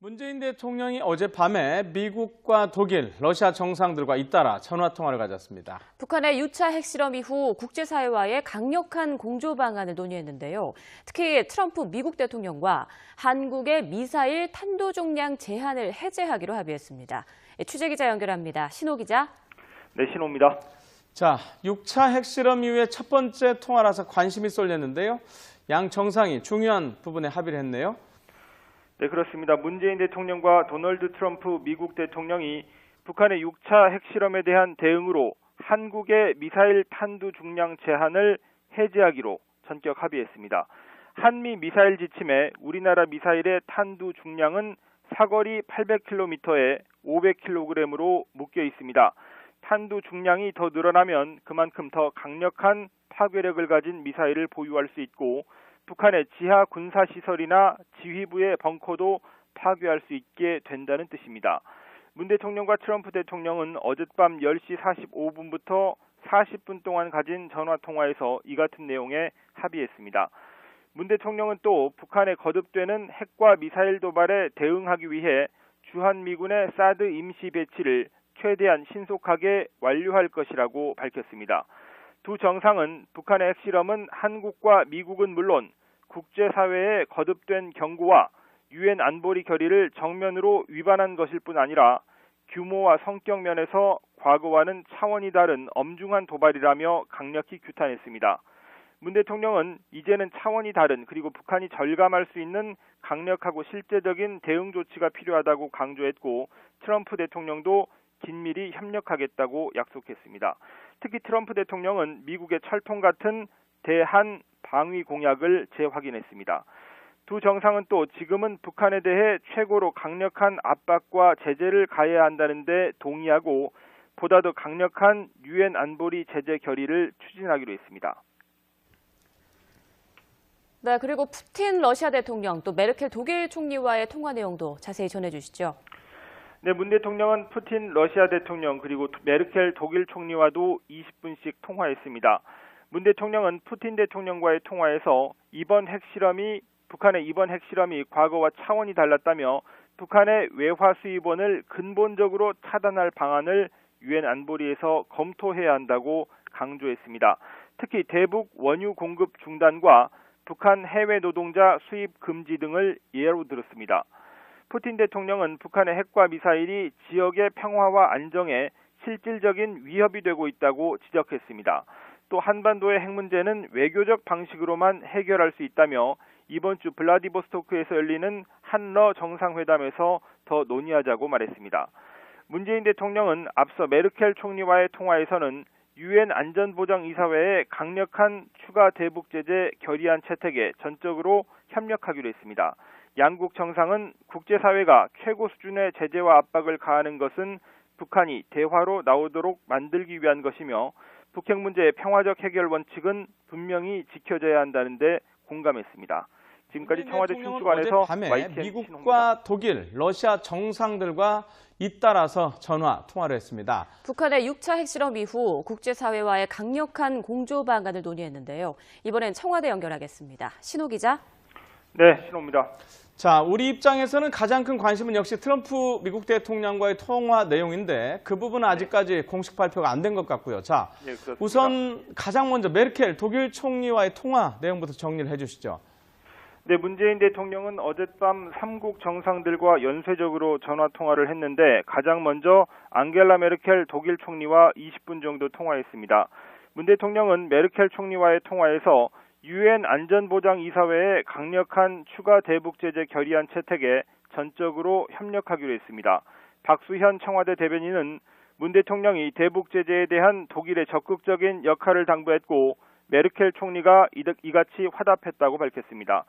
문재인 대통령이 어젯밤에 미국과 독일, 러시아 정상들과 잇따라 전화통화를 가졌습니다. 북한의 유차 핵실험 이후 국제사회와의 강력한 공조 방안을 논의했는데요. 특히 트럼프 미국 대통령과 한국의 미사일 탄도종량 제한을 해제하기로 합의했습니다. 취재기자 연결합니다. 신호 기자. 네, 신호입니다. 자, 6차 핵실험 이후에 첫 번째 통화라서 관심이 쏠렸는데요. 양 정상이 중요한 부분에 합의를 했네요. 네, 그렇습니다. 문재인 대통령과 도널드 트럼프 미국 대통령이 북한의 6차 핵실험에 대한 대응으로 한국의 미사일 탄두 중량 제한을 해제하기로 전격 합의했습니다. 한미 미사일 지침에 우리나라 미사일의 탄두 중량은 사거리 800km에 500kg으로 묶여 있습니다. 탄두 중량이 더 늘어나면 그만큼 더 강력한 파괴력을 가진 미사일을 보유할 수 있고 북한의 지하 군사시설이나 지휘부의 벙커도 파괴할 수 있게 된다는 뜻입니다. 문 대통령과 트럼프 대통령은 어젯밤 10시 45분부터 40분 동안 가진 전화통화에서 이 같은 내용에 합의했습니다. 문 대통령은 또 북한의 거듭되는 핵과 미사일 도발에 대응하기 위해 주한미군의 사드 임시 배치를 최대한 신속하게 완료할 것이라고 밝혔습니다. 두 정상은 북한의 핵실험은 한국과 미국은 물론 국제사회의 거듭된 경고와 유엔 안보리 결의를 정면으로 위반한 것일 뿐 아니라 규모와 성격 면에서 과거와는 차원이 다른 엄중한 도발이라며 강력히 규탄했습니다. 문 대통령은 이제는 차원이 다른 그리고 북한이 절감할 수 있는 강력하고 실제적인 대응 조치가 필요하다고 강조했고 트럼프 대통령도 긴밀히 협력하겠다고 약속했습니다. 특히 트럼프 대통령은 미국의 철통 같은 대한 방위 공약을 재확인했습니다. 두 정상은 또 지금은 북한에 대해 최고로 강력한 압박과 제재를 가해야 한다는 데 동의하고 보다 더 강력한 유엔 안보리 제재 결의를 추진하기로 했습니다. 네, 그리고 푸틴 러시아 대통령 또 메르켈 독일 총리와의 통화 내용도 자세히 전해주시죠. 네, 문 대통령은 푸틴 러시아 대통령 그리고 메르켈 독일 총리와도 20분씩 통화했습니다. 문 대통령은 푸틴 대통령과의 통화에서 북한의 이번 핵실험이 과거와 차원이 달랐다며 북한의 외화 수입원을 근본적으로 차단할 방안을 유엔 안보리에서 검토해야 한다고 강조했습니다. 특히 대북 원유 공급 중단과 북한 해외 노동자 수입 금지 등을 예로 들었습니다. 푸틴 대통령은 북한의 핵과 미사일이 지역의 평화와 안정에 실질적인 위협이 되고 있다고 지적했습니다. 또 한반도의 핵 문제는 외교적 방식으로만 해결할 수 있다며 이번 주 블라디보스토크에서 열리는 한러 정상회담에서 더 논의하자고 말했습니다. 문재인 대통령은 앞서 메르켈 총리와의 통화에서는 유엔 안전보장이사회의 강력한 추가 대북 제재 결의안 채택에 전적으로 협력하기로 했습니다. 양국 정상은 국제사회가 최고 수준의 제재와 압박을 가하는 것은 북한이 대화로 나오도록 만들기 위한 것이며 북핵 문제의 평화적 해결 원칙은 분명히 지켜져야 한다는 데 공감했습니다. 지금까지 청와대 춘추관에서 어젯밤에 미국과 독일, 러시아 정상들과 잇따라서 전화 통화를 했습니다. 북한의 6차 핵실험 이후 국제사회와의 강력한 공조 방안을 논의했는데요. 이번엔 청와대 연결하겠습니다. 신호 기자. 네, 신호입니다. 자, 우리 입장에서는 가장 큰 관심은 역시 트럼프 미국 대통령과의 통화 내용인데 그 부분은 아직까지 공식 발표가 안 된 것 같고요. 자, 네, 우선 가장 먼저 메르켈 독일 총리와의 통화 내용부터 정리를 해주시죠. 네, 문재인 대통령은 어젯밤 3국 정상들과 연쇄적으로 전화 통화를 했는데 가장 먼저 앙겔라 메르켈 독일 총리와 20분 정도 통화했습니다. 문 대통령은 메르켈 총리와의 통화에서 유엔 안전보장이사회의 강력한 추가 대북 제재 결의안 채택에 전적으로 협력하기로 했습니다. 박수현 청와대 대변인은 문 대통령이 대북 제재에 대한 독일의 적극적인 역할을 당부했고 메르켈 총리가 이같이 화답했다고 밝혔습니다.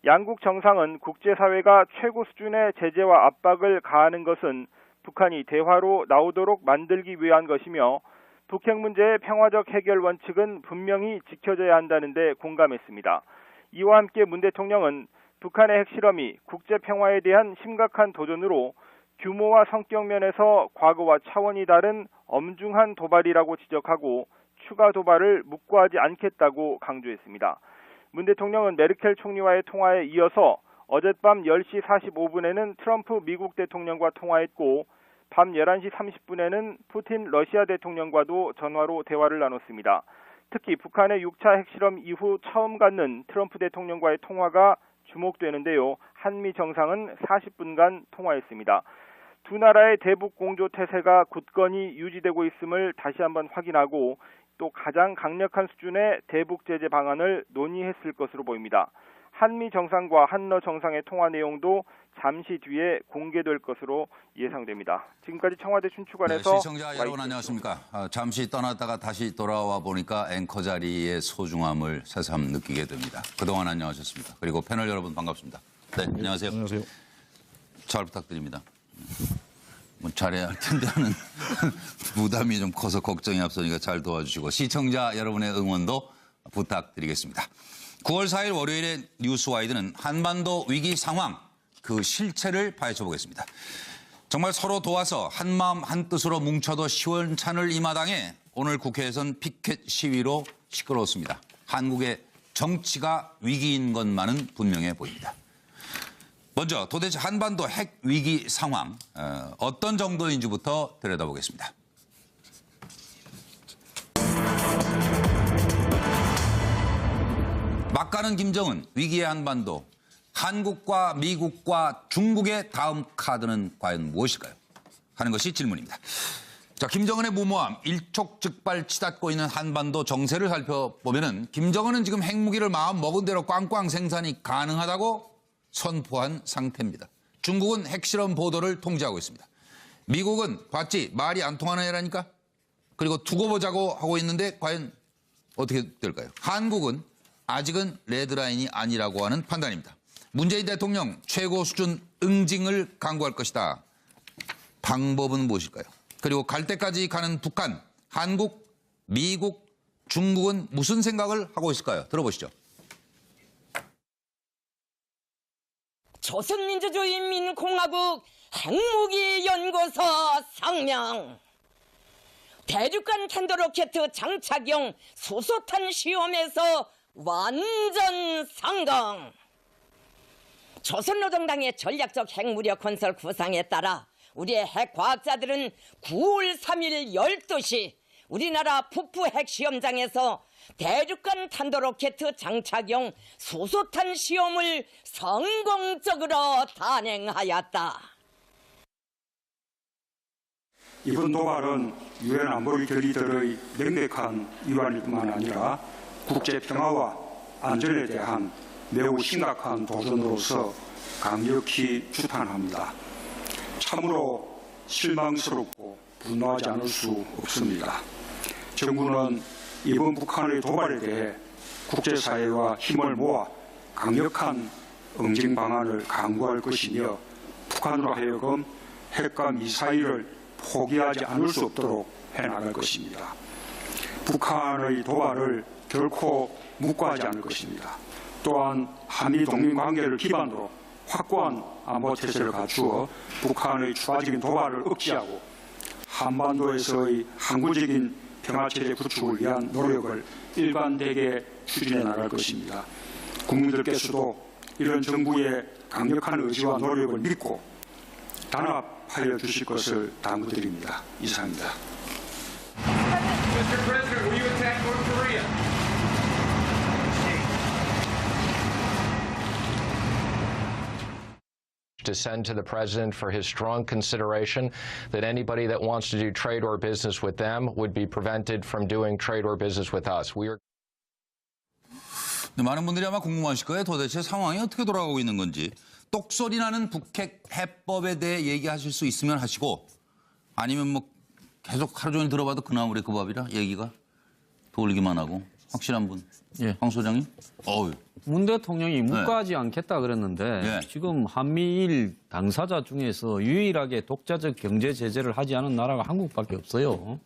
양국 정상은 국제사회가 최고 수준의 제재와 압박을 가하는 것은 북한이 대화로 나오도록 만들기 위한 것이며 북핵 문제의 평화적 해결 원칙은 분명히 지켜져야 한다는 데 공감했습니다. 이와 함께 문 대통령은 북한의 핵실험이 국제 평화에 대한 심각한 도전으로 규모와 성격 면에서 과거와 차원이 다른 엄중한 도발이라고 지적하고 추가 도발을 묵과하지 않겠다고 강조했습니다. 문 대통령은 메르켈 총리와의 통화에 이어서 어젯밤 10시 45분에는 트럼프 미국 대통령과 통화했고 밤 11시 30분에는 푸틴 러시아 대통령과도 전화로 대화를 나눴습니다. 특히 북한의 6차 핵실험 이후 처음 갖는 트럼프 대통령과의 통화가 주목되는데요. 한미 정상은 40분간 통화했습니다. 두 나라의 대북 공조 태세가 굳건히 유지되고 있음을 다시 한번 확인하고 또 가장 강력한 수준의 대북 제재 방안을 논의했을 것으로 보입니다. 한미 정상과 한러 정상의 통화 내용도 잠시 뒤에 공개될 것으로 예상됩니다. 지금까지 청와대 춘추관에서 네, 시청자 여러분 안녕하십니까. 잠시 떠났다가 다시 돌아와 보니까 앵커 자리의 소중함을 새삼 느끼게 됩니다. 그동안 안녕하셨습니까? 그리고 패널 여러분 반갑습니다. 네, 안녕하세요. 안녕하세요. 잘 부탁드립니다. 뭐 잘해야 할 텐데 하는 부담이 좀 커서 걱정이 앞서니까 잘 도와주시고 시청자 여러분의 응원도 부탁드리겠습니다. 9월 4일 월요일에 뉴스와이드는 한반도 위기 상황 그 실체를 파헤쳐 보겠습니다. 정말 서로 도와서 한마음 한뜻으로 뭉쳐도 시원찮을 이 마당에 오늘 국회에선 피켓 시위로 시끄러웠습니다. 한국의 정치가 위기인 것만은 분명해 보입니다. 먼저 도대체 한반도 핵 위기 상황 어떤 정도인지부터 들여다보겠습니다. 막 가는 김정은, 위기의 한반도, 한국과 미국과 중국의 다음 카드는 과연 무엇일까요? 하는 것이 질문입니다. 자, 김정은의 무모함, 일촉즉발 치닫고 있는 한반도 정세를 살펴보면은 김정은은 지금 핵무기를 마음 먹은 대로 꽝꽝 생산이 가능하다고 선포한 상태입니다. 중국은 핵실험 보도를 통제하고 있습니다. 미국은 봤지 말이 안 통하는 애라니까. 그리고 두고 보자고 하고 있는데 과연 어떻게 될까요? 한국은 아직은 레드라인이 아니라고 하는 판단입니다. 문재인 대통령 최고 수준 응징을 강구할 것이다. 방법은 무엇일까요? 그리고 갈 때까지 가는 북한, 한국, 미국, 중국은 무슨 생각을 하고 있을까요? 들어보시죠. 조선민주주의인민공화국 핵무기연구소 상명 대륙간 탄도로켓 장착용 수소탄 시험에서 완전 성공. 조선노동당의 전략적 핵무력 건설 구상에 따라 우리의 핵과학자들은 9월 3일 12시 우리나라 북부 핵시험장에서 대륙간 탄도로켓 장착용 수소탄 시험을 성공적으로 단행하였다. 이번 도발은 유엔 안보리 결의들의 명백한 위반일 뿐만 아니라 국제 평화와 안전에 대한 매우 심각한 도전으로서 강력히 추탄합니다. 참으로 실망스럽고 분노하지 않을 수 없습니다. 정부는 이번 북한의 도발에 대해 국제사회와 힘을 모아 강력한 응징 방안을 강구할 것이며 북한으로 하여금 핵과 미사일을 포기하지 않을 수 없도록 해나갈 것입니다. 북한의 도발을 결코 묵과하지 않을 것입니다. 또한 한미 동맹 관계를 기반으로 확고한 안보 태세를 갖추어 북한의 추가적인 도발을 억제하고 한반도에서의 항구적인 평화체제 구축을 위한 노력을 일관되게 추진해 나갈 것입니다. 국민들께서도 이런 정부의 강력한 의지와 노력을 믿고 단합하여 주실 것을 당부드립니다. 이상입니다. Mr. President, will you attack North Korea? To send to the president for his strong consideration that anybody that wants to do trade or business with them would be prevented from doing trade or business with us. We are. 많은 분들이 아마 궁금하실 거예요. 도대체 상황이 어떻게 돌아가고 있는 건지. 똑소리 나는 북핵 해법에 대해 얘기하실 수 있으면 하시고 아니면 뭐 계속 하루 종일 들어봐도 그나물의 그 밥이라 얘기가 돌기만 하고. 확실한 분. 예. 황 소장님. 어우. 문 대통령이 묵과하지 않겠다 그랬는데 네. 지금 한미일 당사자 중에서 유일하게 독자적 경제 제재를 하지 않은 나라가 한국밖에 없어요.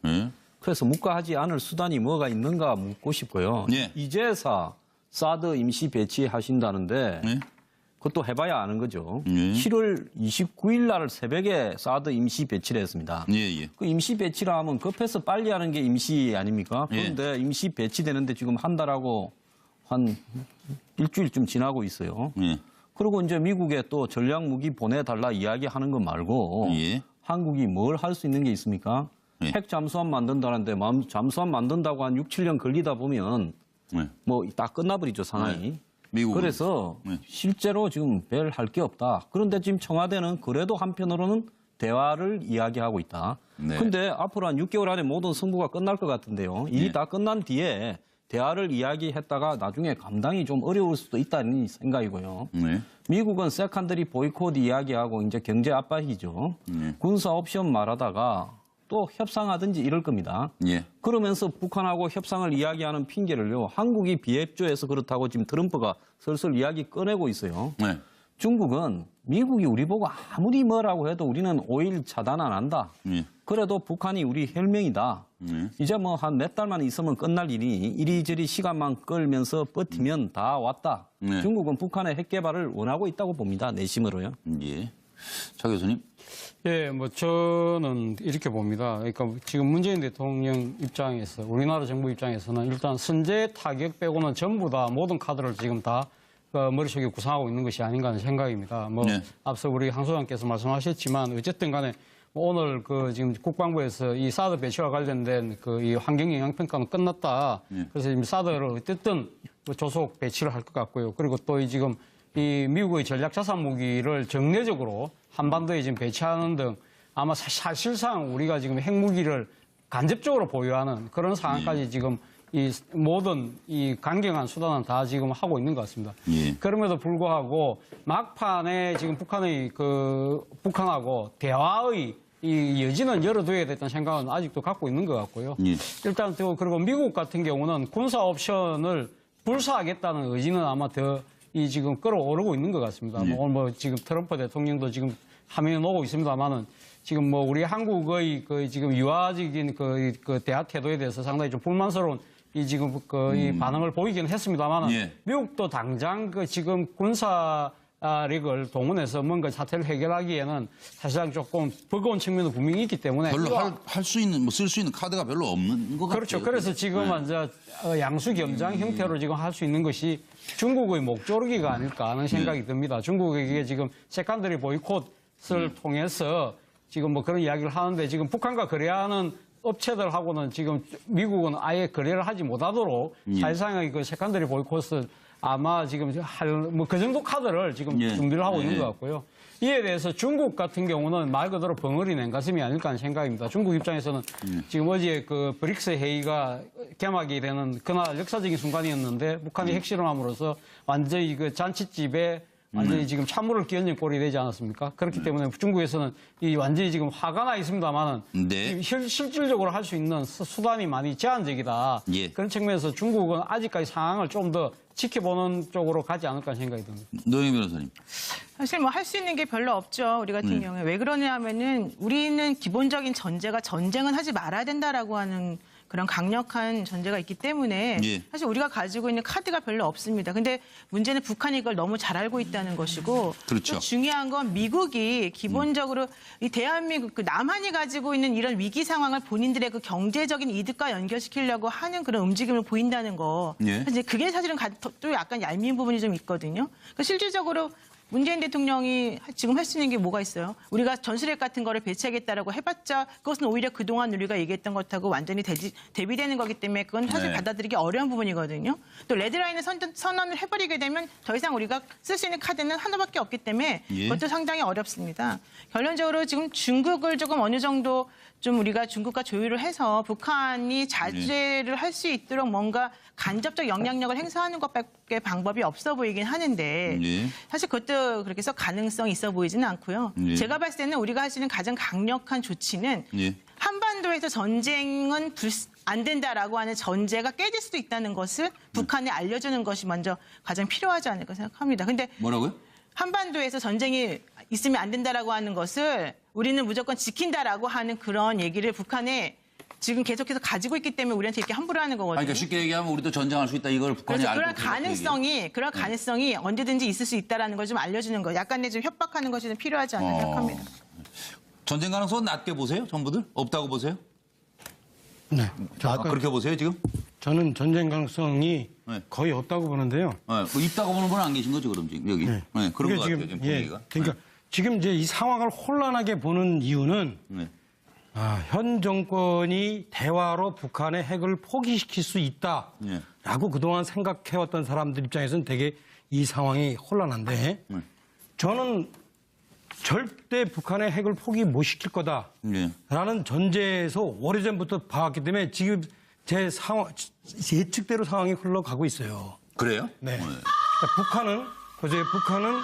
그래서 묵과하지 않을 수단이 뭐가 있는가 묻고 싶고요. 네. 이제사 사드 임시 배치하신다는데 그것도 해봐야 아는 거죠. 7월 29일 날 새벽에 사드 임시 배치를 했습니다. 그 임시 배치를 하면 급해서 빨리 하는 게 임시 아닙니까? 그런데 임시 배치되는데 지금 한 달하고 한 일주일쯤 지나고 있어요. 그리고 이제 미국에 또 전략 무기 보내달라 이야기하는 거 말고 예. 한국이 뭘 할 수 있는 게 있습니까? 예. 핵 잠수함 만든다는데 잠수함 만든다고 한 6, 7년 걸리다 보면 네. 뭐 다 끝나버리죠, 상황이. 네. 미국은. 그래서 네. 실제로 지금 별 할 게 없다. 그런데 지금 청와대는 그래도 한편으로는 대화를 이야기하고 있다. 네. 근데 앞으로 한 6개월 안에 모든 승부가 끝날 것 같은데요. 일이 네. 다 끝난 뒤에 대화를 이야기했다가 나중에 감당이 좀 어려울 수도 있다는 생각이고요. 네. 미국은 세컨더리 보이콧 이야기하고 이제 경제 압박이죠. 군사 옵션 말하다가 또 협상하든지 이럴 겁니다. 예. 그러면서 북한하고 협상을 이야기하는 핑계를요. 한국이 비협조해서 그렇다고 지금 트럼프가 슬슬 이야기 꺼내고 있어요. 네. 중국은 미국이 우리 보고 아무리 뭐라고 해도 우리는 오일 차단 안 한다. 예. 그래도 북한이 우리 혈맹이다. 이제 뭐 한 몇 달만 있으면 끝날 일이 이리저리 시간만 끌면서 버티면 다 왔다. 네. 중국은 북한의 핵 개발을 원하고 있다고 봅니다. 내심으로요. 예. 차 교수님. 예, 뭐 저는 이렇게 봅니다. 그러니까 지금 문재인 대통령 입장에서 우리나라 정부 입장에서는 일단 선제 타격 빼고는 전부 다 모든 카드를 지금 다 머릿속에 구상하고 있는 것이 아닌가 하는 생각입니다. 뭐 네. 앞서 우리 한 소장께서 말씀하셨지만 어쨌든 간에 오늘 지금 국방부에서 이 사드 배치와 관련된 이 환경 영향 평가는 끝났다. 그래서 지금 사드를 어쨌든 조속 배치를 할 것 같고요. 그리고 또 지금 이 미국의 전략 자산 무기를 정례적으로 한반도에 지금 배치하는 등 아마 사실상 우리가 지금 핵무기를 간접적으로 보유하는 그런 상황까지 지금 이 모든 이 강경한 수단은 다 지금 하고 있는 것 같습니다. 예. 그럼에도 불구하고 막판에 지금 북한하고 대화의 이 여지는 열어둬야 됐다는 생각은 아직도 갖고 있는 것 같고요. 예. 일단 그리고 미국 같은 경우는 군사 옵션을 불사하겠다는 의지는 아마 더 지금 끌어오르고 있는 것 같습니다. 예. 오늘 지금 트럼프 대통령도 지금 화면에 오고 있습니다만은 지금 우리 한국의 지금 유화적인 대화 태도에 대해서 상당히 좀 불만스러운 지금 이 반응을 보이긴 했습니다만은 예. 미국도 당장 지금 군사력을 동원해서 뭔가 사태를 해결하기에는 사실상 조금 버거운 측면도 분명히 있기 때문에 별로 할 수 있는 쓸 수 있는 카드가 별로 없는 것 같아요. 그렇죠. 그래서 지금은 이제 양수겸장 형태로 지금 할 수 있는 것이 중국의 목조르기가 아닐까 하는 생각이 듭니다. 중국에게 지금 세컨더리 보이콧을 통해서 지금 그런 이야기를 하는데 지금 북한과 거래하는 업체들하고는 지금 미국은 아예 거래를 하지 못하도록 사실상의 세컨더리 보이콧을 아마 지금 그 정도 카드를 지금 준비를 하고 있는 것 같고요. 이에 대해서 중국 같은 경우는 말 그대로 벙어리 냉가슴이 아닐까 하는 생각입니다. 중국 입장에서는 지금 어제 브릭스 회의가 개막이 되는 그날 역사적인 순간이었는데 북한이 핵실험함으로써 완전히 잔치집에 완전히 지금 찬물을 끼얹은 꼴이 되지 않았습니까? 그렇기 때문에 중국에서는 완전히 지금 화가 나 있습니다만은 네. 실질적으로 할 수 있는 수단이 많이 제한적이다. 예. 그런 측면에서 중국은 아직까지 상황을 좀 더 지켜보는 쪽으로 가지 않을까 생각이 듭니다. 노영희 변호사님. 사실 할 수 있는 게 별로 없죠. 우리 같은 경우에. 왜 그러냐면은 우리는 기본적인 전제가 전쟁은 하지 말아야 된다라고 하는 그런 강력한 전제가 있기 때문에 예. 사실 우리가 가지고 있는 카드가 별로 없습니다. 근데 문제는 북한이 이걸 너무 잘 알고 있다는 것이고 그렇죠. 또 중요한 건 미국이 기본적으로 이 대한민국 남한이 가지고 있는 이런 위기 상황을 본인들의 경제적인 이득과 연결시키려고 하는 그런 움직임을 보인다는 거. 예. 이제 그게 사실은 또 약간 얄미운 부분이 좀 있거든요. 그러니까 실질적으로 문재인 대통령이 지금 할 수 있는 게 뭐가 있어요? 우리가 전술핵 같은 거를 배치하겠다라고 해봤자 그것은 오히려 그동안 우리가 얘기했던 것하고 완전히 대비되는 거기 때문에 그건 사실 네. 받아들이기 어려운 부분이거든요. 또 레드라인을 선언을 해버리게 되면 더 이상 우리가 쓸 수 있는 카드는 하나밖에 없기 때문에 예. 그것도 상당히 어렵습니다. 결론적으로 지금 중국을 조금 어느 정도 좀 우리가 중국과 조율을 해서 북한이 자제를 할 수 있도록 뭔가 간접적 영향력을 행사하는 것밖에 방법이 없어 보이긴 하는데 예. 사실 그것도 그렇게 해서 가능성이 있어 보이지는 않고요. 예. 제가 봤을 때는 우리가 할 수 있는 가장 강력한 조치는 예. 한반도에서 전쟁은 안 된다라고 하는 전제가 깨질 수도 있다는 것을 북한에 알려주는 것이 먼저 가장 필요하지 않을까 생각합니다. 근데 뭐라고요? 한반도에서 전쟁이 있으면 안 된다라고 하는 것을 우리는 무조건 지킨다라고 하는 그런 얘기를 북한에 지금 계속해서 가지고 있기 때문에 우리한테 이렇게 함부로 하는 거거든요. 그러니까 쉽게 얘기하면 우리도 전쟁할 수 있다 이걸 북한이 그래서 알고 그런 가능성이 언제든지 있을 수 있다라는 걸 좀 알려주는 거. 약간의 좀 협박하는 것이 좀 필요하지 않나 생각합니다. 전쟁 가능성은 낮게 보세요? 전부들? 없다고 보세요? 네. 그렇게 보세요 지금? 저는 전쟁 가능성이 거의 없다고 보는데요. 뭐 있다고 보는 분은 안 계신 거죠, 그럼 지금 여기? 네, 그런 것 같아요, 지금 분위기가. 그러니까 지금 이제 이 상황을 혼란하게 보는 이유는 현 정권이 대화로 북한의 핵을 포기시킬 수 있다라고 그동안 생각해왔던 사람들 입장에서는 되게 이 상황이 혼란한데 저는 절대 북한의 핵을 포기 못 시킬 거다라는 전제에서 오래전부터 봐왔기 때문에 지금 제 상황, 예측대로 상황이 흘러가고 있어요. 그래요? 네. 그러니까 북한은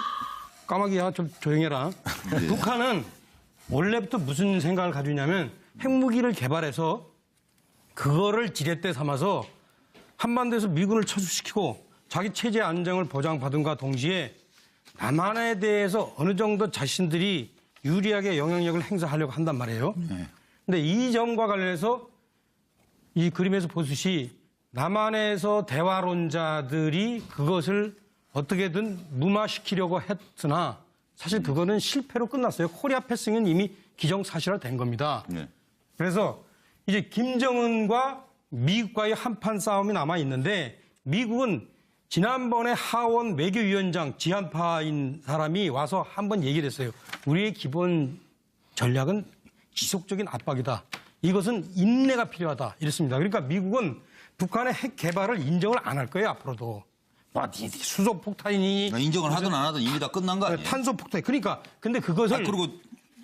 까마귀야 좀 조용해라. 네. 북한은 원래부터 무슨 생각을 가지고 있냐면 핵무기를 개발해서 그거를 지렛대 삼아서 한반도에서 미군을 철수시키고 자기 체제 안정을 보장받은과 동시에 남한에 대해서 어느 정도 자신들이 유리하게 영향력을 행사하려고 한단 말이에요. 근데 이 점과 관련해서 이 그림에서 보듯이 남한에서 대화론자들이 그것을 어떻게든 무마시키려고 했으나 사실 그거는 실패로 끝났어요. 코리아 패싱은 이미 기정사실화된 겁니다. 그래서 이제 김정은과 미국과의 한판 싸움이 남아 있는데 미국은 지난번에 하원 외교위원장 지한파인 사람이 와서 한번 얘기를 했어요. 우리의 기본 전략은 지속적인 압박이다. 이것은 인내가 필요하다. 이랬습니다. 그러니까 미국은 북한의 핵 개발을 인정을 안 할 거예요, 앞으로도. 수소폭탄이니. 인정을 하든 안 하든 이미 다 끝난 거 아니에요? 탄소폭탄. 그러니까, 근데 그것을. 그리고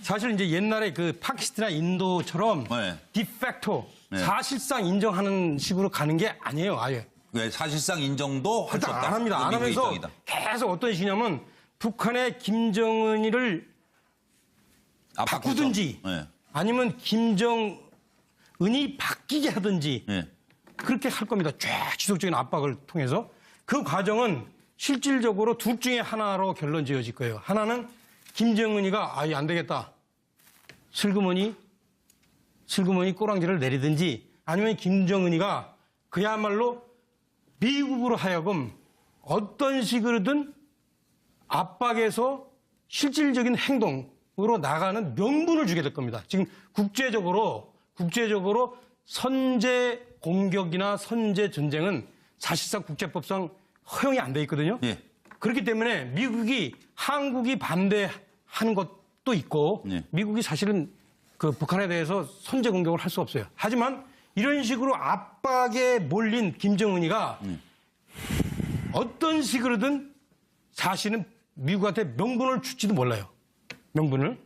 사실 이제 옛날에 그 파키스탄이나 인도처럼 디팩토 사실상 인정하는 식으로 가는 게 아니에요, 아예. 사실상 인정도 할 수 없다. 안 합니다. 안 하면서 계속 어떤 식이냐면 북한의 김정은이를 바꾸든지 아니면 김정은이 바뀌게 하든지 그렇게 할 겁니다. 쫙 지속적인 압박을 통해서. 그 과정은 실질적으로 둘 중에 하나로 결론 지어질 거예요. 하나는 김정은이가 아예 안 되겠다. 슬그머니 꼬랑지를 내리든지 아니면 김정은이가 그야말로 미국으로 하여금 어떤 식으로든 압박해서 실질적인 행동으로 나가는 명분을 주게 될 겁니다. 지금 국제적으로 선제 공격이나 선제 전쟁은 사실상 국제법상 허용이 안 돼 있거든요. 그렇기 때문에 미국이 한국이 반대하는 것도 있고 미국이 사실은 그 북한에 대해서 선제 공격을 할 수 없어요. 하지만 이런 식으로 압박에 몰린 김정은이가 어떤 식으로든 사실은 미국한테 명분을 줄지도 몰라요. 명분을.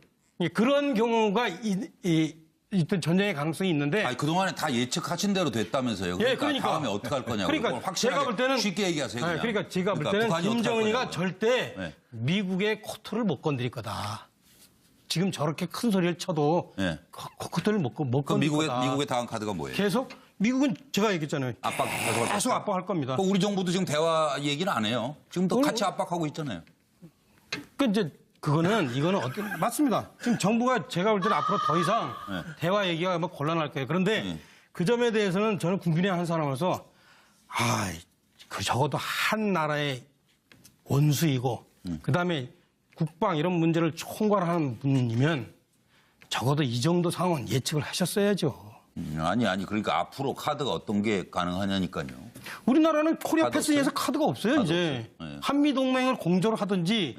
그런 경우가 있던 전쟁의 가능성이 있는데. 아니, 그동안에 다 예측하신 대로 됐다면서요. 그러니까 다음에 어떻게 할 거냐고. 그러니까 확실하게 제가 볼 때는 쉽게 얘기하세요. 그냥. 그러니까 제가 볼 때는 김정은이가 절대 미국의 코트를 못 건드릴 거다. 지금 저렇게 큰 소리를 쳐도 코트를 못 건드릴 거다. 미국의 다음 카드가 뭐예요? 계속 미국은 제가 얘기했잖아요. 계속 압박할 겁니다. 우리 정부도 지금 대화 얘기는 안 해요. 지금도 같이 압박하고 있잖아요. 이거는 맞습니다. 지금 정부가 제가 볼 때는 앞으로 더 이상 대화 얘기가 뭐 곤란할 거예요. 그런데 그 점에 대해서는 저는 국민의 한 사람으로서 적어도 한 나라의 원수이고 그다음에 국방 이런 문제를 총괄하는 분이면 적어도 이 정도 상황은 예측을 하셨어야죠. 아니. 그러니까 앞으로 카드가 어떤 게 가능하냐니까요. 우리나라는 코리아 패싱에서 카드가 없어요, 이제. 한미동맹을 공조를 하든지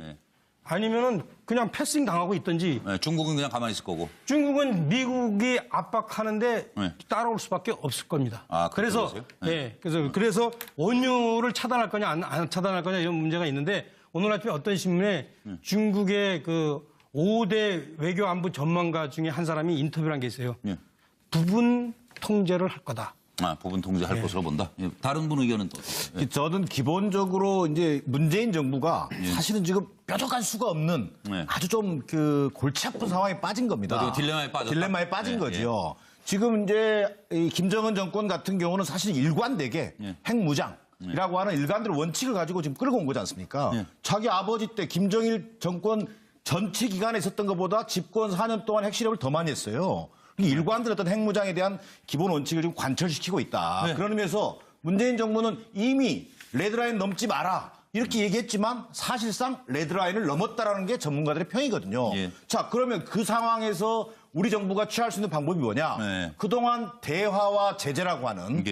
아니면은 그냥 패싱 당하고 있든지. 중국은 그냥 가만히 있을 거고. 중국은 미국이 압박하는데 따라올 수밖에 없을 겁니다. 그래서 그래서 원유를 차단할 거냐 안 차단할 거냐 이런 문제가 있는데 오늘 아침에 어떤 신문에 중국의 그 5대 외교 안보 전문가 중에 한 사람이 인터뷰를 한 게 있어요. 부분 통제를 할 거다. 부분 통제할 것으로 본다. 다른 분 의견은 또 어떠세요? 저는 기본적으로 이제 문재인 정부가 사실은 지금 뾰족할 수가 없는 아주 좀 그 골치 아픈 상황에 빠진 겁니다. 딜레마에 빠진 거죠. 지금 이제 이 김정은 정권 같은 경우는 사실 일관되게 핵무장이라고 하는 일관된 원칙을 가지고 지금 끌고 온 거지 않습니까? 자기 아버지 때 김정일 정권 전체 기간에 있었던 것보다 집권 4년 동안 핵실험을 더 많이 했어요. 일관된 어떤 핵무장에 대한 기본 원칙을 지금 관철시키고 있다. 그런 의미에서 문재인 정부는 이미 레드라인 넘지 마라. 이렇게 얘기했지만 사실상 레드라인을 넘었다라는 게 전문가들의 평이거든요. 자, 그러면 그 상황에서 우리 정부가 취할 수 있는 방법이 뭐냐? 그동안 대화와 제재라고 하는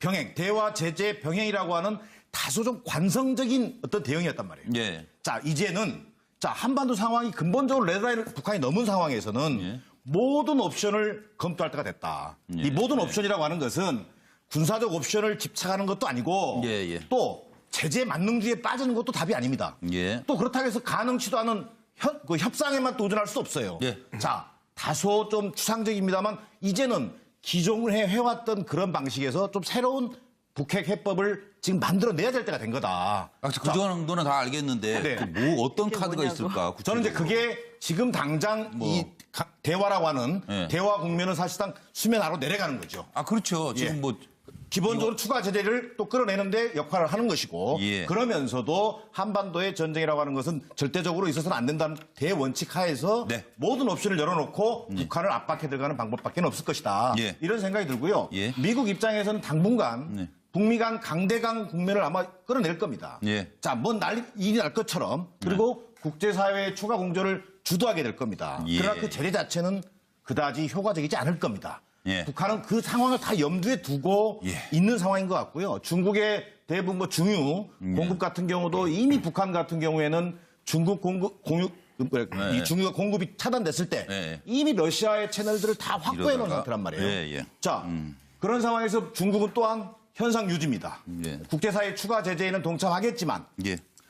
병행, 대화 제재 병행이라고 하는 다소 좀 관성적인 어떤 대응이었단 말이에요. 예. 자, 이제는 한반도 상황이 근본적으로 레드라인을 북한이 넘은 상황에서는 모든 옵션을 검토할 때가 됐다. 이 모든 옵션이라고 하는 것은 군사적 옵션을 집착하는 것도 아니고 또 제재 만능주의에 빠지는 것도 답이 아닙니다. 또 그렇다고 해서 가능치도 않은 협상에만 도전할 수 없어요. 자, 다소 좀 추상적입니다만 이제는 기존에 해왔던 그런 방식에서 좀 새로운 북핵 해법을 지금 만들어내야 될 때가 된 거다. 그 정도는 다 알겠는데 뭐 어떤 카드가 있을까? 저는 이제 그게 지금 당장 이 대화라고 하는 대화 국면은 사실상 수면 아래로 내려가는 거죠. 그렇죠. 지금 뭐 기본적으로 추가 제재를 또 끌어내는데 역할을 하는 것이고 그러면서도 한반도의 전쟁이라고 하는 것은 절대적으로 있어서는 안 된다는 대원칙 하에서 모든 옵션을 열어놓고 북한을 압박해 들어가는 방법밖에 없을 것이다. 이런 생각이 들고요. 미국 입장에서는 당분간 북미 간 강대강 국면을 아마 끌어낼 겁니다. 자, 일이 날 것처럼 그리고 국제사회의 추가 공조를 주도하게 될 겁니다. 그러나 그 제재 자체는 그다지 효과적이지 않을 겁니다. 북한은 그 상황을 다 염두에 두고 있는 상황인 것 같고요. 중국의 대부분 뭐 중유 공급 같은 경우도 이미 북한 같은 경우에는 중국 이 중유가 공급이 차단됐을 때 이미 러시아의 채널들을 다 확보해 놓은 상태란 말이에요. 자, 그런 상황에서 중국은 또한 현상 유지입니다. 국제사회 추가 제재에는 동참하겠지만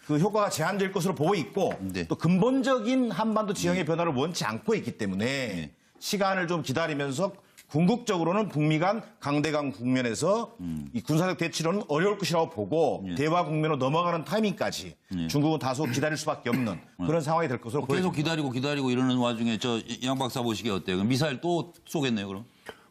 그 효과가 제한될 것으로 보고 있고 또 근본적인 한반도 지형의 변화를 원치 않고 있기 때문에 시간을 좀 기다리면서 궁극적으로는 북미 간 강대강 국면에서 이 군사적 대치로는 어려울 것이라고 보고 대화 국면으로 넘어가는 타이밍까지 중국은 다소 기다릴 수밖에 없는 그런 상황이 될 것으로 보입니다. 계속 기다리고 이러는 와중에 양 박사 보시기에 어때요? 그럼 미사일 또 쏘겠네요, 그럼?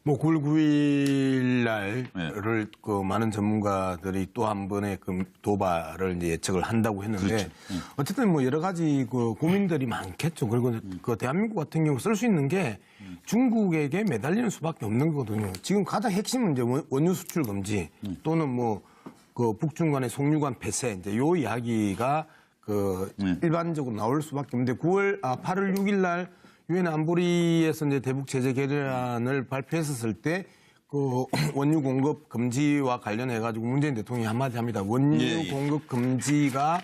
뭐 9월 9일 날을 그 많은 전문가들이 또 한 번의 그 도발을 이제 예측을 한다고 했는데 어쨌든 뭐 여러 가지 그 고민들이 많겠죠. 그리고 그 대한민국 같은 경우 쓸 수 있는 게 중국에게 매달리는 수밖에 없는 거거든요. 지금 가장 핵심은 이제 원유 수출 금지 또는 뭐 그 북중 간의 송유관 폐쇄 이제 요 이야기가 그 일반적으로 나올 수밖에 없는데 8월 6일 날 유엔 안보리에서 이제 대북 제재 결의안을 발표했었을 때 그 원유 공급 금지와 관련해 가지고 문재인 대통령이 한마디 합니다. 원유 공급 금지가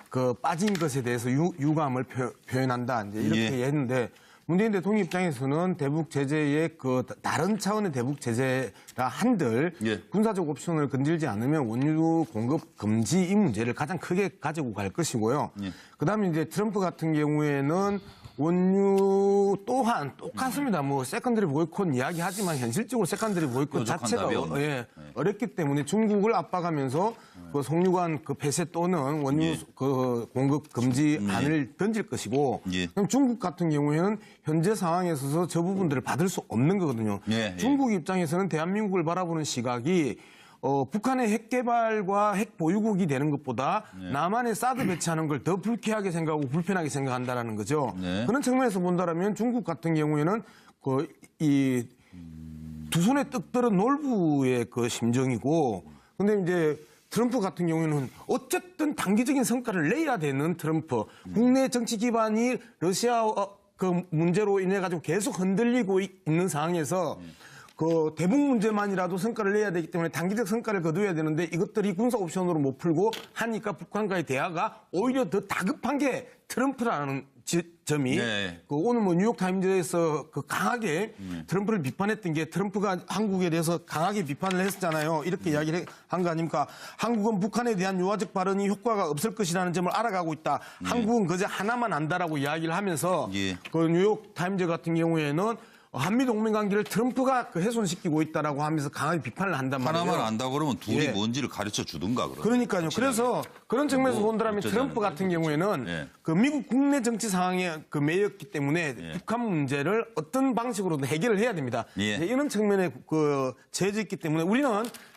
그 빠진 것에 대해서 유감을 표현한다 이제 이렇게 했는데 문재인 대통령 입장에서는 대북 제재의 그 다른 차원의 대북 제재라 한들 군사적 옵션을 건들지 않으면 원유 공급 금지 이 문제를 가장 크게 가지고 갈 것이고요. 그다음에 이제 트럼프 같은 경우에는 원유 또한 똑같습니다. 뭐 세컨더리 보이콧 이야기하지만 현실적으로 세컨더리 보이콧 자체가 어렵기 때문에 중국을 압박하면서 그 송유관 그 폐쇄 또는 원유 그 공급 금지안을 던질 것이고 그럼 중국 같은 경우에는 현재 상황에 있어서 저 부분들을 받을 수 없는 거거든요. 중국 입장에서는 대한민국을 바라보는 시각이 북한의 핵 개발과 핵 보유국이 되는 것보다 남한의 사드 배치하는 걸 더 불쾌하게 생각하고 불편하게 생각한다라는 거죠. 그런 측면에서 본다라면 중국 같은 경우에는 이 두 손에 떡 들은 놀부의 그 심정이고, 근데 이제 트럼프 같은 경우에는 어쨌든 단기적인 성과를 내야 되는 트럼프, 국내 정치 기반이 러시아 그 문제로 인해 가지고 계속 흔들리고 있는 상황에서. 그 대북 문제만이라도 성과를 내야 되기 때문에 단기적 성과를 거둬야 되는데 이것들이 군사 옵션으로 못 풀고 하니까 북한과의 대화가 오히려 더 다급한 게 트럼프라는 점이 그 오늘 뭐 뉴욕타임즈에서 그 강하게 트럼프를 비판했던 게 트럼프가 한국에 대해서 강하게 비판을 했었잖아요. 이렇게 이야기를 한 거 아닙니까? 한국은 북한에 대한 유화적 발언이 효과가 없을 것이라는 점을 알아가고 있다. 한국은 그저 하나만 안다라고 이야기를 하면서 그 뉴욕타임즈 같은 경우에는 한미동맹 관계를 트럼프가 훼손시키고 있다라고 하면서 강하게 비판을 한단 말이에요. 하나만 안다 그러면 둘이 뭔지를 가르쳐 주든가 그러면. 그러니까요. 그래서 그런 측면에서 본다면 트럼프 같은 경우에는 그 미국 국내 정치 상황에 그 매였기 때문에 북한 문제를 어떤 방식으로든 해결을 해야 됩니다. 이런 측면에 그 제재 있기 때문에 우리는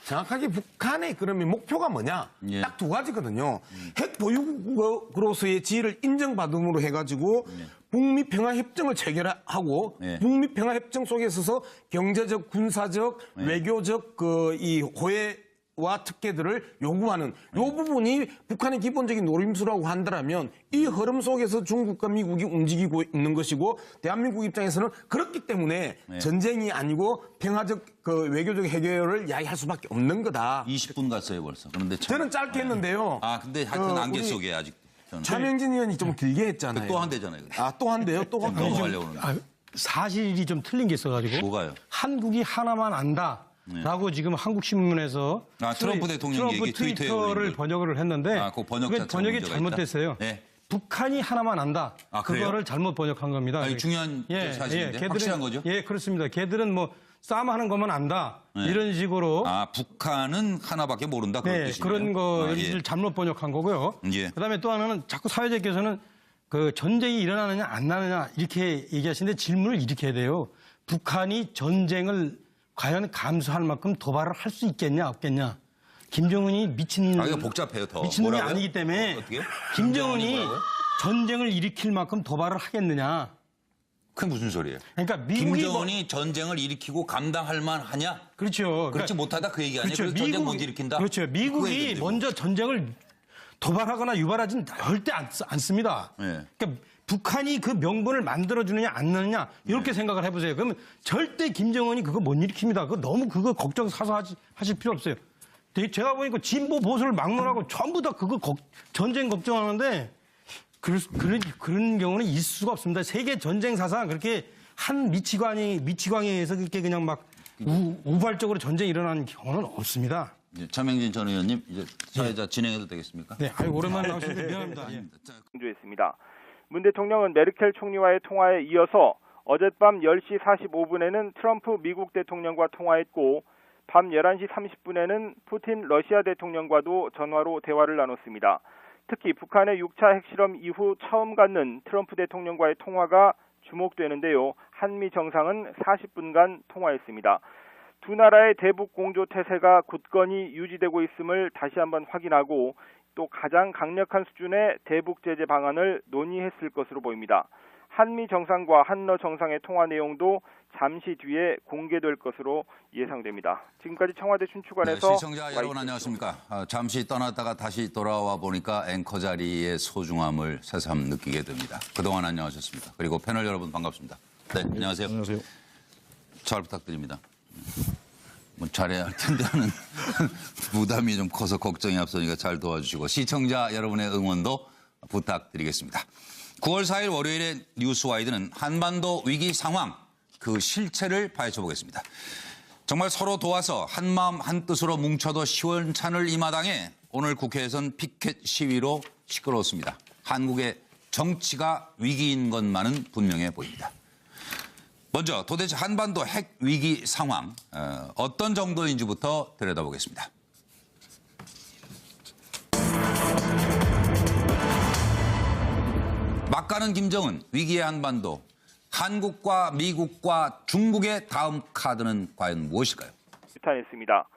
정확하게 북한의 그러면 목표가 뭐냐? 딱 두 가지거든요. 핵 보유국으로서의 지위를 인정받음으로 해가지고 북미 평화협정을 체결하고 북미 평화협정 속에 있어서 경제적, 군사적, 외교적 그 이 호혜 와 특혜들을 요구하는 요 부분이 북한의 기본적인 노림수라고 한다면 이 흐름 속에서 중국과 미국이 움직이고 있는 것이고 대한민국 입장에서는 그렇기 때문에 전쟁이 아니고 평화적 그 외교적 해결을 야기할 수밖에 없는 거다. 20분 갔어요 벌써. 그런데 저는 짧게 했는데요. 아 근데 하여튼 안개 속에 아직. 차명진 의원이 좀 길게 했잖아요. 또 한대잖아요. 아, 또 한대요? 또 한 대. 사실이 좀 틀린 게 있어가지고. 뭐가요? 한국이 하나만 안다라고 지금 한국신문에서 트럼프 대통령 얘기 트위터를 번역을 했는데 그 번역이 잘못됐어요. 네. 북한이 하나만 안다. 그거를 잘못 번역한 겁니다. 아니, 중요한 사실인데 확실한 거죠? 예, 그렇습니다. 걔들은 뭐 싸움하는 것만 안다. 이런 식으로. 북한은 하나밖에 모른다. 그런 뜻이네요. 그런 거를 잘못 번역한 거고요. 그다음에 또 하나는 자꾸 사회자께서는 그 전쟁이 일어나느냐 안 나느냐 이렇게 얘기하시는데 질문을 이렇게 해야 돼요. 북한이 전쟁을 과연 감수할 만큼 도발을 할 수 있겠냐 없겠냐. 김정은이 미친 이거 복잡해요, 더. 미친놈이 아니기 때문에 김정은이 전쟁을 일으킬 만큼 도발을 하겠느냐. 그게 무슨 소리예요? 그러니까 미국이 김정은이 전쟁을 일으키고 감당할 만하냐? 그렇죠. 그렇지 못하다 그 얘기 아니에요? 그렇죠. 전쟁 못 일으킨다? 그렇죠. 미국이 먼저 전쟁을 도발하거나 유발하지는 절대 않습니다. 그러니까 북한이 그 명분을 만들어주느냐 안 하느냐 이렇게 생각을 해보세요. 그러면 절대 김정은이 그거 못 일으킵니다. 그거 너무 그거 걱정 사서 하실 필요 없어요. 제가 보니까 진보 보수를 막론하고 전부 다 그거 전쟁 걱정하는데 그런 경우는 있을 수가 없습니다. 세계 전쟁 사상 그렇게 한 미치광이에서 그렇게 그냥 막 우발적으로 전쟁이 일어나는 경우는 없습니다. 차명진 전 의원님 이제 사회자 진행해도 되겠습니까? 네, 오랜만에 나오시는데 미안합니다. 강조했습니다. 문 대통령은 메르켈 총리와의 통화에 이어서 어젯밤 10시 45분에는 트럼프 미국 대통령과 통화했고 밤 11시 30분에는 푸틴 러시아 대통령과도 전화로 대화를 나눴습니다. 특히 북한의 6차 핵실험 이후 처음 갖는 트럼프 대통령과의 통화가 주목되는데요. 한미 정상은 40분간 통화했습니다. 두 나라의 대북 공조 태세가 굳건히 유지되고 있음을 다시 한번 확인하고 또 가장 강력한 수준의 대북 제재 방안을 논의했을 것으로 보입니다. 한미 정상과 한러 정상의 통화 내용도 잠시 뒤에 공개될 것으로 예상됩니다. 지금까지 청와대 춘추관에서 시청자 여러분 안녕하십니까. 잠시 떠났다가 다시 돌아와 보니까 앵커 자리의 소중함을 새삼 느끼게 됩니다. 그동안 안녕하셨습니까. 그리고 패널 여러분 반갑습니다. 네, 안녕하세요. 안녕하세요. 잘 부탁드립니다. 뭐 잘해야 할 텐데 하는 부담이 좀 커서 걱정이 앞서니까 잘 도와주시고 시청자 여러분의 응원도 부탁드리겠습니다. 9월 4일 월요일에 뉴스와이드는 한반도 위기 상황 그 실체를 파헤쳐 보겠습니다. 정말 서로 도와서 한마음 한뜻으로 뭉쳐도 시원찮을 이 마당에 오늘 국회에선 피켓 시위로 시끄러웠습니다. 한국의 정치가 위기인 것만은 분명해 보입니다. 먼저 도대체 한반도 핵 위기 상황 어떤 정도인지부터 들여다보겠습니다. 막가는 김정은, 위기의 한반도, 한국과 미국과 중국의 다음 카드는 과연 무엇일까요? 비탄했습니다.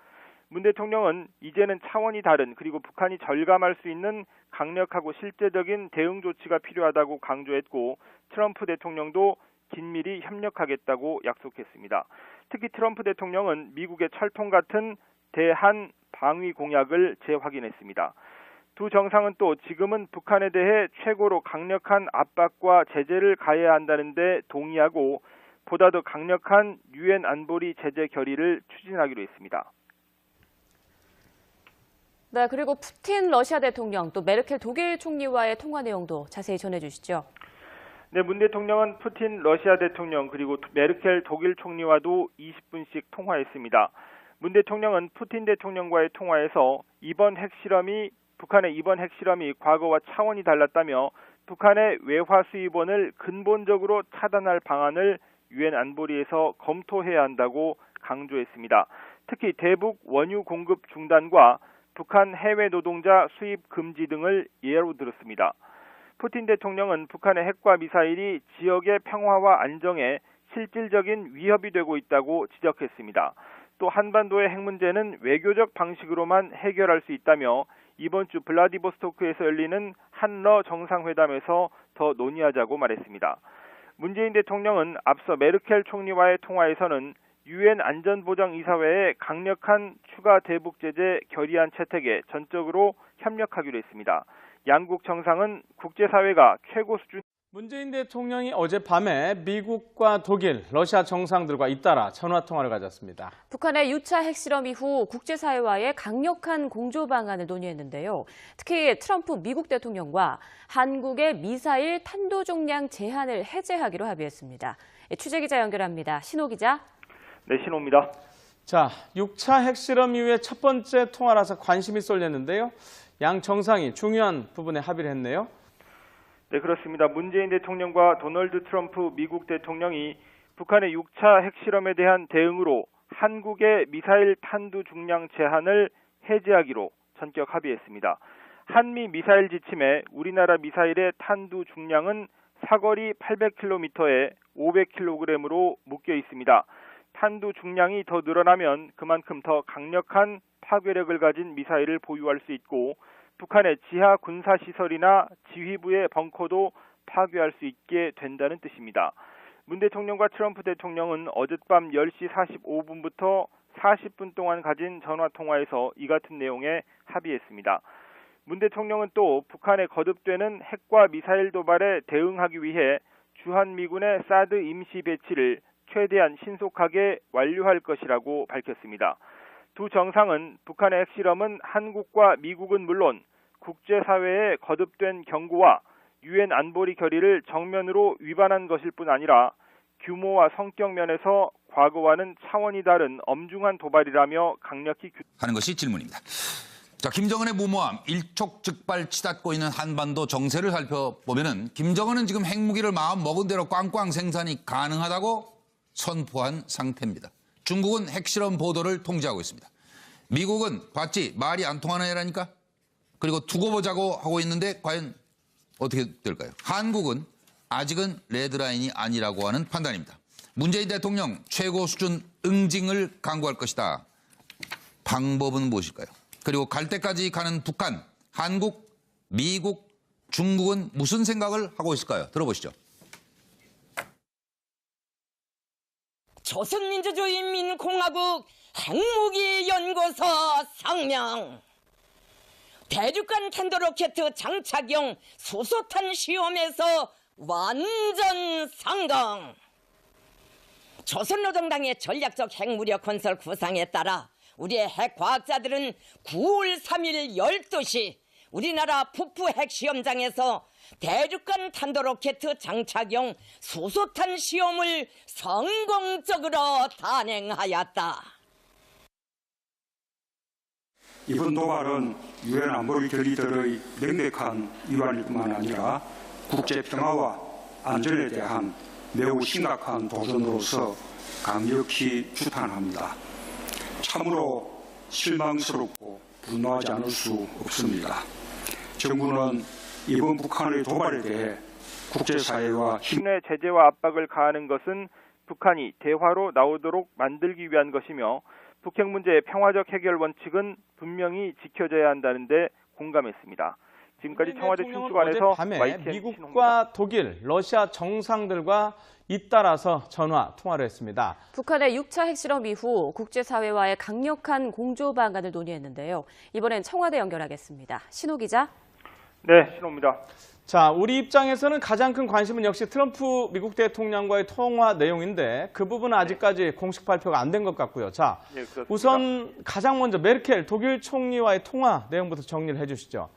문 대통령은 이제는 차원이 다른 그리고 북한이 절감할 수 있는 강력하고 실제적인 대응 조치가 필요하다고 강조했고 트럼프 대통령도 긴밀히 협력하겠다고 약속했습니다. 특히 트럼프 대통령은 미국의 철통 같은 대한 방위 공약을 재확인했습니다. 두 정상은 또 지금은 북한에 대해 최고로 강력한 압박과 제재를 가해야 한다는 데 동의하고 보다 더 강력한 유엔 안보리 제재 결의를 추진하기로 했습니다. 네, 그리고 푸틴 러시아 대통령 또 메르켈 독일 총리와의 통화 내용도 자세히 전해주시죠. 네, 문 대통령은 푸틴 러시아 대통령 그리고 메르켈 독일 총리와도 20분씩 통화했습니다. 문 대통령은 푸틴 대통령과의 통화에서 북한의 이번 핵실험이 과거와 차원이 달랐다며 북한의 외화 수입원을 근본적으로 차단할 방안을 유엔 안보리에서 검토해야 한다고 강조했습니다. 특히 대북 원유 공급 중단과 북한 해외 노동자 수입 금지 등을 예로 들었습니다. 푸틴 대통령은 북한의 핵과 미사일이 지역의 평화와 안정에 실질적인 위협이 되고 있다고 지적했습니다. 또 한반도의 핵 문제는 외교적 방식으로만 해결할 수 있다며 이번 주 블라디보스토크에서 열리는 한러 정상회담에서 더 논의하자고 말했습니다. 문재인 대통령은 앞서 메르켈 총리와의 통화에서는 유엔 안전보장이사회의 강력한 추가 대북 제재 결의안 채택에 전적으로 협력하기로 했습니다. 양국 정상은 국제사회가 최고 수준. 문재인 대통령이 어젯밤에 미국과 독일, 러시아 정상들과 잇따라 전화통화를 가졌습니다. 북한의 유차 핵실험 이후 국제사회와의 강력한 공조 방안을 논의했는데요. 특히 트럼프 미국 대통령과 한국의 미사일 탄도종량 제한을 해제하기로 합의했습니다. 취재기자 연결합니다. 신호 기자. 네, 신호입니다. 자, 6차 핵실험 이후에 첫 번째 통화라서 관심이 쏠렸는데요. 양 정상이 중요한 부분에 합의를 했네요. 네, 그렇습니다. 문재인 대통령과 도널드 트럼프 미국 대통령이 북한의 6차 핵실험에 대한 대응으로 한국의 미사일 탄두 중량 제한을 해제하기로 전격 합의했습니다. 한미 미사일 지침에 우리나라 미사일의 탄두 중량은 사거리 800km에 500kg으로 묶여 있습니다. 탄두 중량이 더 늘어나면 그만큼 더 강력한 파괴력을 가진 미사일을 보유할 수 있고 북한의 지하 군사시설이나 지휘부의 벙커도 파괴할 수 있게 된다는 뜻입니다. 문 대통령과 트럼프 대통령은 어젯밤 10시 45분부터 40분 동안 가진 전화통화에서 이 같은 내용에 합의했습니다. 문 대통령은 또 북한의 거듭되는 핵과 미사일 도발에 대응하기 위해 주한미군의 사드 임시 배치를 최대한 신속하게 완료할 것이라고 밝혔습니다. 두 정상은 북한의 핵실험은 한국과 미국은 물론 국제사회의 거듭된 경고와 유엔 안보리 결의를 정면으로 위반한 것일 뿐 아니라 규모와 성격 면에서 과거와는 차원이 다른 엄중한 도발이라며 강력히 하는 것이 질문입니다. 자, 김정은의 무모함, 일촉즉발 치닫고 있는 한반도 정세를 살펴보면은 김정은은 지금 핵무기를 마음 먹은 대로 꽝꽝 생산이 가능하다고 선포한 상태입니다. 중국은 핵실험 보도를 통제하고 있습니다. 미국은 봤지 말이 안 통하는 애라니까. 그리고 두고 보자고 하고 있는데 과연 어떻게 될까요? 한국은 아직은 레드라인이 아니라고 하는 판단입니다. 문재인 대통령 최고 수준 응징을 강구할 것이다. 방법은 무엇일까요? 그리고 갈 때까지 가는 북한, 한국, 미국, 중국은 무슨 생각을 하고 있을까요? 들어보시죠. 조선민주주의인민공화국 핵무기연구소 성명. 대륙간 탄도로켓 장착용 수소탄 시험에서 완전 성공. 조선노동당의 전략적 핵무력 건설 구상에 따라 우리의 핵과학자들은 9월 3일 12시 우리나라 북부 핵시험장에서 대륙간 탄도로켓 장착용 수소탄 시험을 성공적으로 단행하였다. 이번 도발은 유엔 안보리 결의들의 명백한 위반일 뿐만 아니라 국제 평화와 안전에 대한 매우 심각한 도전으로서 강력히 규탄합니다. 참으로 실망스럽고 분노하지 않을 수 없습니다. 정부는 이번 북한의 도발에 대해 국제사회와 힘내 제재와 압박을 가하는 것은 북한이 대화로 나오도록 만들기 위한 것이며 북핵 문제의 평화적 해결 원칙은 분명히 지켜져야 한다는데 공감했습니다. 지금까지 청와대 춘추관에서 어젯밤에 YTN 미국과 신호입니다. 독일, 러시아 정상들과 잇따라서 전화 통화를 했습니다. 북한의 6차 핵실험 이후 국제사회와의 강력한 공조 방안을 논의했는데요. 이번엔 청와대 연결하겠습니다. 신호 기자. 네, 신호입니다. 자, 우리 입장에서는 가장 큰 관심은 역시 트럼프 미국 대통령과의 통화 내용인데 그 부분은 아직까지 공식 발표가 안 된 것 같고요. 자, 네, 우선 가장 먼저 메르켈 독일 총리와의 통화 내용부터 정리를 해주시죠.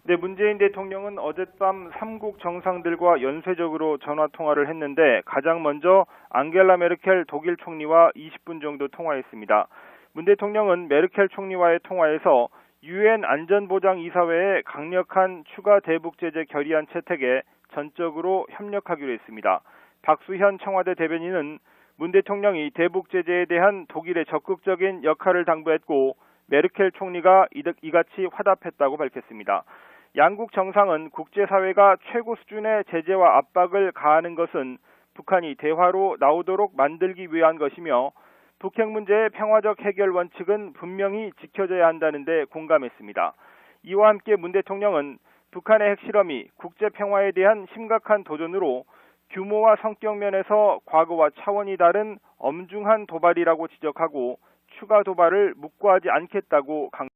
네, 문재인 대통령은 어젯밤 3국 정상들과 연쇄적으로 전화 통화를 했는데 가장 먼저 앙겔라 메르켈 독일 총리와 20분 정도 통화했습니다. 문 대통령은 메르켈 총리와의 통화에서 유엔 안전보장이사회의 강력한 추가 대북 제재 결의안 채택에 전적으로 협력하기로 했습니다. 박수현 청와대 대변인은 문 대통령이 대북 제재에 대한 독일의 적극적인 역할을 당부했고 메르켈 총리가 이같이 화답했다고 밝혔습니다. 양국 정상은 국제사회가 최고 수준의 제재와 압박을 가하는 것은 북한이 대화로 나오도록 만들기 위한 것이며 북핵 문제의 평화적 해결 원칙은 분명히 지켜져야 한다는 데 공감했습니다. 이와 함께 문 대통령은 북한의 핵실험이 국제 평화에 대한 심각한 도전으로 규모와 성격 면에서 과거와 차원이 다른 엄중한 도발이라고 지적하고 추가 도발을 묵과하지 않겠다고 강조했습니다.